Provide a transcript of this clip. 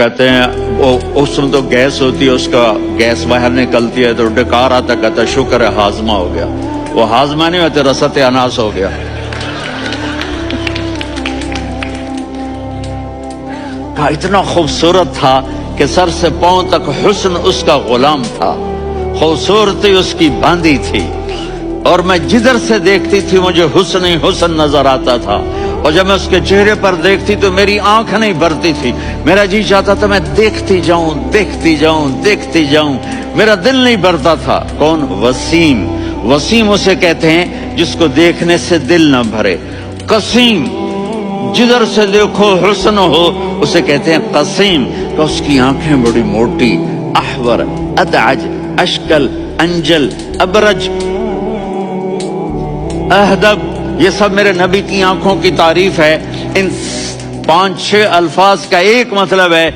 کہتے ہیں اس میں تو گیس ہوتی ہے، اس کا گیس باہر نکلتی ہے تو ڈکار آتا، کہتا شکر ہے ہاضمہ ہو گیا. وہ ہاضمہ نہیں ہوتے، رسط اناس ہو گیا. کہا اتنا خوبصورت تھا کہ سر سے پاؤں تک حسن اس کا غلام تھا، خوبصورتی اس کی باندھی تھی، اور میں جدھر سے دیکھتی تھی مجھے حسن ہی حسن نظر آتا تھا. اور جب میں اس کے چہرے پر دیکھتی تو میری آنکھ نہیں بھرتی تھی، میرا جی چاہتا تھا میں دیکھتی جاؤں دیکھتی جاؤں دیکھتی جاؤں، میرا دل نہیں بھرتا تھا. کون؟ وسیم. وسیم اسے کہتے ہیں جس کو دیکھنے سے دل نہ بھرے. قسیم، جدھر سے دیکھو حسن ہو، اسے کہتے ہیں قسیم. کہ اس کی آنکھیں بڑی موٹی، احور، ادعج، اشکل، انجل، ابرج، اہدب، یہ سب میرے نبی کی آنکھوں کی تعریف ہے. ان 5-6 الفاظ کا ایک مطلب ہے